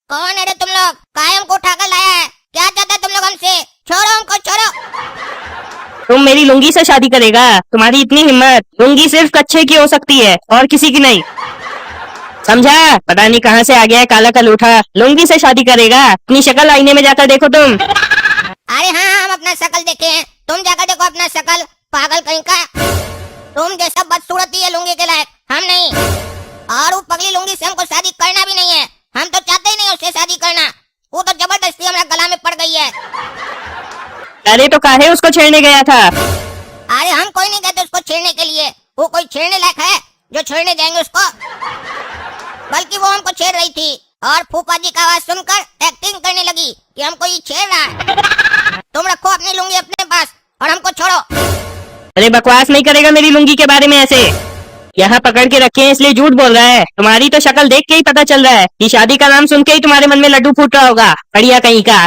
कौन है रे तुम लोग? काहे हमको उठाकर लाया है? क्या चाहते तुम लोग हमसे? छोड़ो हमको, छोड़ो। तुम मेरी लुंगी से शादी करेगा? तुम्हारी इतनी हिम्मत? लुंगी सिर्फ कच्छे की हो सकती है और किसी की नहीं, समझा? पता नहीं कहाँ से आ गया है काला कलूठा, लुंगी से शादी करेगा? अपनी शक्ल आईने में जाकर देखो तुम। अरे हाँ, हम अपना शकल देखे हैं, तुम जाकर देखो अपना शकल, पागल कहीं का। तुम जैसा बदसूरत ही है लुंगी के लायक, हम नहीं। और वो पगली लुंगी से हमको शादी करना भी नहीं है, हम तो चाहते ही नहीं उससे शादी करना। वो तो जबरदस्ती हमारे गला में पड़ गई है। अरे तो काहे उसको छेड़ने गया था? अरे हम कोई नहीं कहते उसको छेड़ने के लिए, वो कोई छेड़ने लायक है जो छेड़ने जाएंगे उसको? बल्कि वो हमको छेड़ रही थी और फूफा जी का आवाज सुनकर एक्टिंग करने लगी कि हमको ये छेड़ रहा है। तुम रखो अपनी लुंगी अपने पास और हमको छोड़ो। अरे बकवास नहीं करेगा मेरी लुंगी के बारे में ऐसे। यहाँ पकड़ के रखे हैं इसलिए झूठ बोल रहा है। तुम्हारी तो शक्ल देख के ही पता चल रहा है कि शादी का नाम सुन के ही तुम्हारे मन में लड्डू फूट रहा होगा, बढ़िया कहीं का।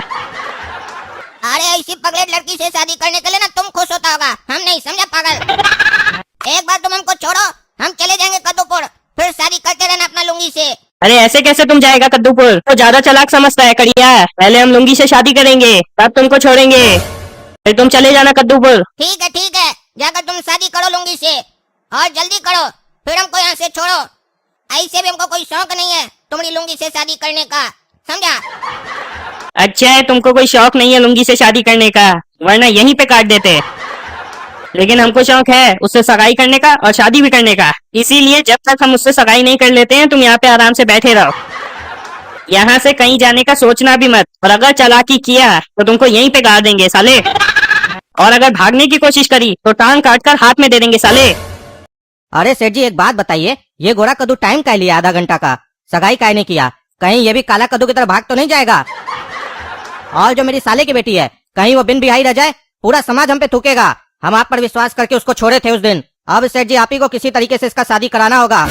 अरे ऐसी पगलेट लड़की से शादी करने के लिए ना तुम खुश होता होगा, हम नहीं, समझा पागल। एक बार तुम हमको छोड़ो, हम चले जाएंगे कद्दूपुर, फिर शादी करते रहना अपना लुंगी से। अरे ऐसे कैसे तुम जाएगा कद्दूपुर? तो ज्यादा चालाक समझता है कड़िया। पहले हम लुंगी से शादी करेंगे तब तुमको छोड़ेंगे, फिर तुम चले जाना कद्दूपुर। ठीक है, जाकर तुम शादी करो लुंगी से और जल्दी करो, फिर हमको यहाँ से छोड़ो। ऐसे भी हमको कोई शौक नहीं है तुम्हारी लुंगी से शादी करने का, समझा? अच्छा है तुमको कोई शौक नहीं है लुंगी से शादी करने का, वरना यहीं पे काट देते। लेकिन हमको शौक है उससे सगाई करने का और शादी भी करने का, इसीलिए जब तक हम उससे सगाई नहीं कर लेते हैं तुम यहाँ पे आराम से बैठे रहो। यहाँ से कहीं जाने का सोचना भी मत, और अगर चालाकी किया तो तुमको यहीं पे गाड़ देंगे साले, और अगर भागने की कोशिश करी तो टांग काट कर हाथ में दे देंगे साले। अरे सेठ जी एक बात बताइए, ये गोरा कद्दू टाइम का लिया आधा घंटा का, सगाई काहे नहीं किया? कहीं ये भी काला कद्दू की तरह भाग तो नहीं जाएगा? और जो मेरी साले की बेटी है, कहीं वो बिन बिहाई रह जाए, पूरा समाज हम पे थूकेगा। हम आप पर विश्वास करके उसको छोड़े थे उस दिन। अब सेठ जी आप ही को किसी तरीके से इसका शादी कराना होगा,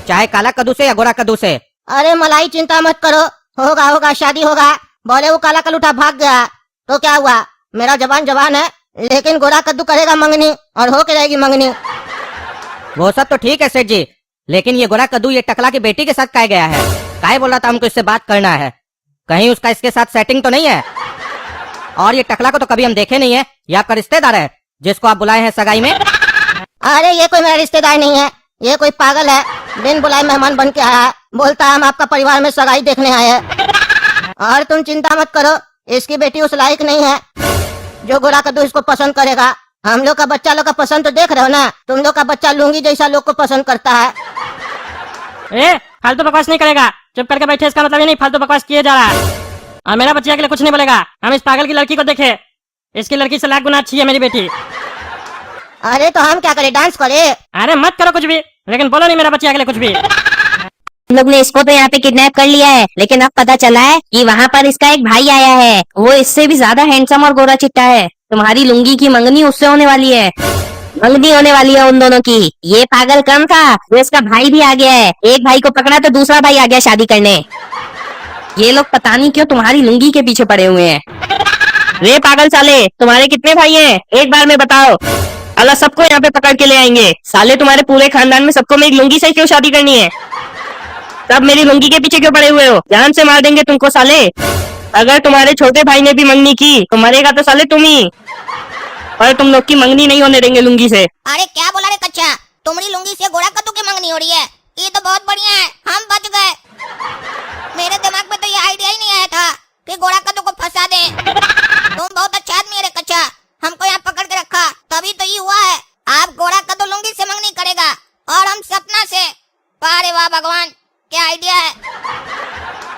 चाहे काला कद्दू से या गोरा कद्दू से। अरे मलाई चिंता मत करो, होगा शादी होगा। बोले वो काला कलूठा भाग गया तो क्या हुआ, मेरा जवान है, लेकिन गोरा कद्दू करेगा मंगनी और हो के रहेगी मंगनी। वो सब तो ठीक है सेठ जी, लेकिन ये गोरा कद्दू ये टकला की बेटी के साथ काहे गया है? काहे बोला था हमको इससे बात करना है? कहीं उसका इसके साथ सेटिंग तो नहीं है? और ये टकला को तो कभी हम देखे नहीं है, या आपका रिश्तेदार है जिसको आप बुलाए हैं सगाई में? अरे ये कोई मेरा रिश्तेदार नहीं है, ये कोई पागल है, बिन बुलाए मेहमान बन के आया है, बोलता है हम आपका परिवार में सगाई देखने आए हैं। और तुम चिंता मत करो, इसकी बेटी उस लायक नहीं है जो गोरा कद्दू इसको पसंद करेगा। हम लोग का बच्चा लोग का पसंद तो देख रहे हो ना, तुम लोग का बच्चा लुंगी जैसा लोग को पसंद करता है। फालतू बकवास नहीं करेगा, चुप करके बैठे, इसका मतलब ये नहीं फालतू बकवास किए जा रहा है। और मेरा बच्चिया के लिए कुछ नहीं बोलेगा, हम इस पागल की लड़की को देखे, इसकी लड़की से लाख गुना अच्छी है मेरी बेटी। अरे तो हम क्या करें, डांस करें? अरे मत करो कुछ भी, लेकिन बोलो नहीं मेरा बच्चिया के लिए कुछ भी। हम लोग ने इसको तो यहाँ पे किडनैप कर लिया है, लेकिन अब पता चला है कि वहाँ पर इसका एक भाई आया है, वो इससे भी ज्यादा हैंडसम और गोरा चिट्टा है। तुम्हारी लुंगी की मंगनी उससे होने वाली है, मंगनी होने वाली है उन दोनों की। ये पागल कम था, वो इसका भाई भी आ गया है, एक भाई को पकड़ा तो दूसरा भाई आ गया शादी करने। ये लोग पता नहीं क्यों तुम्हारी लुंगी के पीछे पड़े हुए हैं। रे पागल साले, तुम्हारे कितने भाई हैं एक बार में बताओ? अल्लाह सबको यहाँ पे पकड़ के ले आएंगे साले। तुम्हारे पूरे खानदान में सबको मेरी लुंगी से क्यों शादी करनी है? सब मेरी लुंगी के पीछे क्यों पड़े हुए हो? जान से मार देंगे तुमको साले। अगर तुम्हारे छोटे भाई ने भी मंगनी की तो मरेगा तो साले तुम ही, और तुम लोग की मंगनी नहीं होने देंगे लुंगी से। अरे क्या बोला रे कच्चा, तुम्हारी लुंगी से गोरा कद्दू की मंगनी हो रही है? ये तो बहुत बढ़िया है, हम बच गए। मेरे दिमाग में तो ये आइडिया ही नहीं आया था कि गोरा कद्दू को फंसा दे। तुम बहुत अच्छा आदमी है रे कच्चा, हमको यहाँ पकड़ के रखा तभी तो ये हुआ है। आप गोरा कद्दू लुंगी से मंगनी करेगा और हम सपना से। अरे वाह भगवान, क्या आइडिया है।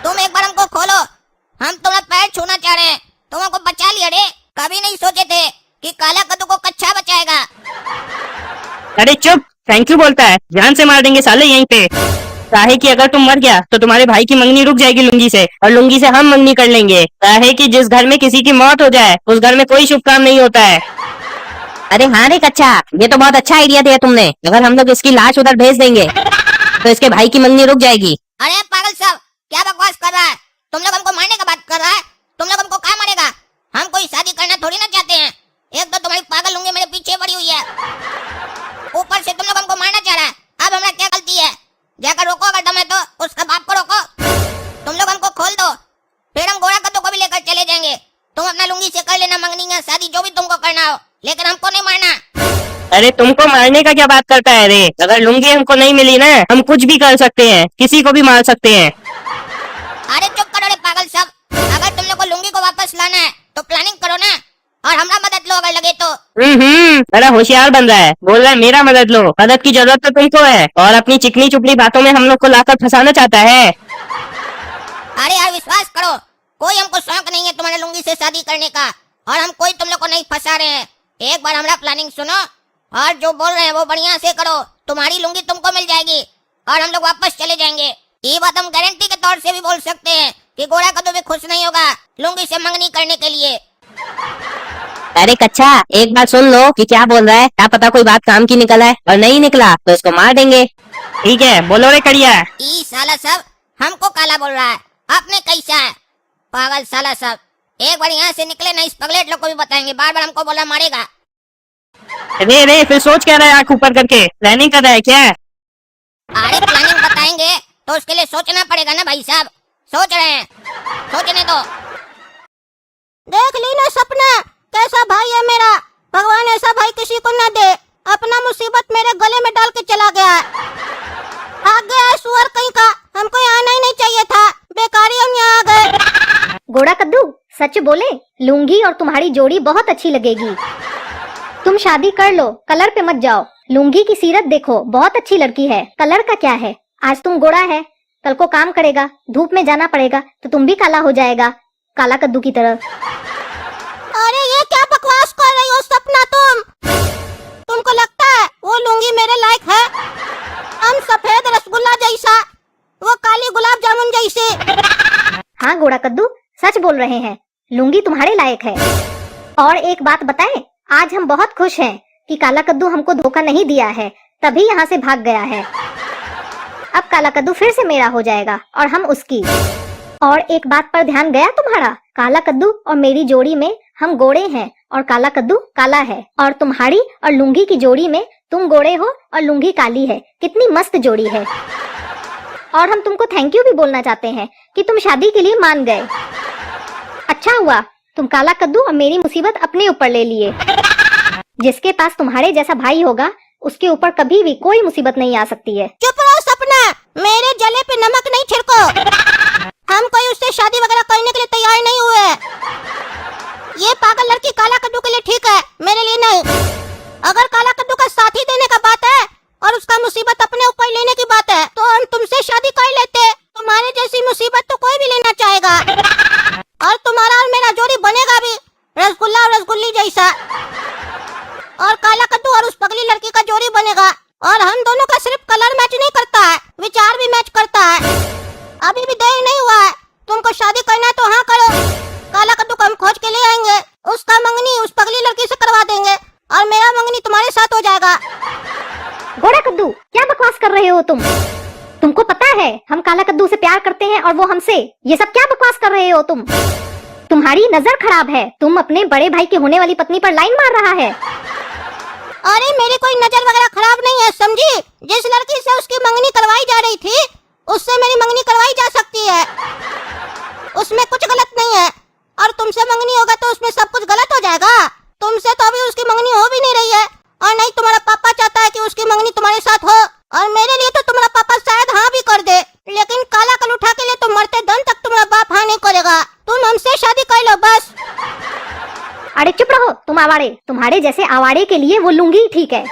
तुम एक बार हमको खोलो, हम तुम्हारा पैर छूना चाह रहे हैं। तुम हमको बचा लिया रे, कभी नहीं सोचे थे कि काला कद्दू को कच्चा बचाएगा। अरे चुप, थैंक यू बोलता है, जान से मार देंगे साले यहीं पे। काहे कि अगर तुम मर गया तो तुम्हारे भाई की मंगनी रुक जाएगी लुंगी से, और लुंगी से हम मंगनी कर लेंगे। काहे कि जिस घर में किसी की मौत हो जाए उस घर में कोई शुभ काम नहीं होता है। अरे हाँ रे कच्चा, ये तो बहुत अच्छा आइडिया दिया तुमने। अगर हम लोग इसकी लाश उधर भेज देंगे तो इसके भाई की मंगनी रुक जाएगी। अरे पागल सब, क्या बकवास कर रहा है? तुम लोग हमको मारने का बात कर रहा है? तुम लोग हमको क्या मारेगा? हम कोई शादी करना थोड़ी ना चाहते हैं। एक तो तुम्हारी पागल लुंगी मेरे पीछे पड़ी हुई है, ऊपर से तुम लोग हमको मारना चाह रहा है। अब हमारा क्या गलती है? जाकर रोको, अगर दम है तो उसका बाप को रोको। तुम लोग हमको खोल दो, तुम अपना लुंगी से कर लेना मंगनी या शादी, जो भी तुमको करना हो, लेकिन हमको नहीं मारना। अरे तुमको मारने का क्या बात करता है रे? अगर लुंगी हमको नहीं मिली ना, हम कुछ भी कर सकते हैं, किसी को भी मार सकते हैं। अरे चुप करो रे पागल सब। अगर तुम लोग को लुंगी को वापस लाना है तो प्लानिंग करो ना, और हमरा मदद लो अगर लगे तो। बड़ा होशियार बन रहा है, बोल रहा है मेरा मदद लो। मदद की जरूरत तो तुमको है, और अपनी चिकनी चुपड़ी बातों में हम लोग को लाकर फंसाना चाहता है। अरे यार विश्वास करो, कोई हमको शौक नहीं है तुम्हारे लुंगी से शादी करने का, और हम कोई तुम लोग को नहीं फंसा रहे हैं। एक बार हमारा प्लानिंग सुनो, और जो बोल रहे हैं वो बढ़िया से करो। तुम्हारी लुंगी तुमको मिल जाएगी और हम लोग वापस चले जाएंगे। ये बात हम गारंटी के तौर से भी बोल सकते हैं कि गोरा कद्दू भी खुश नहीं होगा लुंगी से मंगनी करने के लिए। अरे कच्चा, एक बात सुन लो कि क्या बोल रहा है। क्या पता कोई बात काम की निकला है, और नहीं निकला तो इसको मार देंगे। ठीक है, बोलो रे कड़िया। ई साला सब हमको काला बोल रहा है, आपने कैसा है पागल साला सब। एक बार यहाँ से निकले ना, इस पगलेट लोग को भी बताएंगे। बार बार हमको बोला मारेगा। रे रे, फिर सोच क्या रहा है आंख ऊपर करके? प्लानिंग कर रहा है क्या? अरे प्लानिंग बताएंगे तो उसके लिए सोचना पड़ेगा ना भाई साहब। सोच रहे हैं, सोचने दो। देख ली ना सपना, कैसा भाई है मेरा। भगवान ऐसा भाई किसी को न दे। अपना मुसीबत मेरे गले में डाल के चला गया है। भाग गया है सुअर कहीं का। हमको यहाँ आना ही नहीं चाहिए था, बेकारी हम यहाँ आ गए। गोरा कद्दू, सच बोले, लुंगी और तुम्हारी जोड़ी बहुत अच्छी लगेगी। तुम शादी कर लो, कलर पे मत जाओ। लुंगी की सीरत देखो, बहुत अच्छी लड़की है। कलर का क्या है, आज तुम गोरा है, कल को काम करेगा, धूप में जाना पड़ेगा तो तुम भी काला हो जाएगा, काला कद्दू की तरह। अरे ये क्या बकवास कर रही हो सपना तुमको लगता है वो लुंगी मेरे लायक है? हम सफेद रसगुल्ला जैसा, वो काली गुलाब जामुन जैसे। हाँ गोरा कद्दू, सच बोल रहे हैं, लुंगी तुम्हारे लायक है। और एक बात बताएं, आज हम बहुत खुश हैं कि काला कद्दू हमको धोखा नहीं दिया है, तभी यहाँ से भाग गया है। अब काला कद्दू फिर से मेरा हो जाएगा और हम उसकी। और एक बात पर ध्यान गया तुम्हारा, काला कद्दू और मेरी जोड़ी में हम गोरे हैं और काला कद्दू काला है, और तुम्हारी और लुंगी की जोड़ी में तुम गोरे हो और लुंगी काली है। कितनी मस्त जोड़ी है। और हम तुमको थैंक यू भी बोलना चाहते हैं कि तुम शादी के लिए मान गए। अच्छा हुआ तुम काला कद्दू और मेरी मुसीबत अपने ऊपर ले लिए। जिसके पास तुम्हारे जैसा भाई होगा उसके ऊपर कभी भी कोई मुसीबत नहीं आ सकती है। चुप रहो सपना, मेरे जले पे नमक नहीं छिड़को। हम कोई उससे शादी वगैरह करने के लिए तैयार नहीं हुए। ये पागल लड़की काला कद्दू के लिए ठीक है, मेरे लिए नहीं। अगर काला कद्दू का साथी देने का बात है और उसका मुसीबत अपने ऊपर लेने की बात है तो हम तुमसे शादी कर लेते। तुम्हारे जैसी मुसीबत तो कोई भी लेना चाहेगा, और तुम्हारा और मेरा जोड़ी बनेगा भी रसगुल्ला और रसगुल्ली जैसा। और काला कद्दू और उस पगली लड़की का जोड़ी बनेगा, और हम दोनों का सिर्फ कलर मैच नहीं करता है, विचार भी मैच करता है। अभी भी देर नहीं हुआ है, तुमको शादी करना है तो हाँ करो। काला कद्दू को हम खोज के ले आएंगे, उसका मंगनी उस पगली लड़की से करवा देंगे, और मेरा मंगनी तुम्हारे साथ हो जाएगा। गोरा कद्दू, क्या बकवास कर रहे हो तुम? तुमको पता है हम काला कद्दू से प्यार करते हैं और वो हमसे। ये सब क्या बकवास कर रहे हो तुम? तुम्हारी नजर खराब है, तुम अपने बड़े भाई की होने वाली पत्नी पर लाइन मार रहा है। अरे मेरी कोई नजर वगैरह खराब नहीं है, समझी। जिस लड़की से उसकी मंगनी करवाई जा रही थी उससे मेरी मंगनी करवाई जा सकती है, उसमें कुछ गलत नहीं है। और तुमसे मंगनी होगा तो उसमें सब कुछ गलत हो जाएगा। तुमसे तो अभी उसकी मंगनी हो भी नहीं रही है, और नहीं तुम्हारा पापा चाहता है कि उसकी मंगनी तुम्हारे साथ हो। और मेरे लिए तो तुम्हारा पापा शायद हाँ भी कर दे, लेकिन काला कलूठा के लिए तो मरते दम तक तुम्हारा बाप हाँ नहीं करेगा। तुम हमसे शादी कर लो बस। अरे चुप रहो तुम आवारे, तुम्हारे जैसे आवारे के लिए वो लुंगी ठीक है।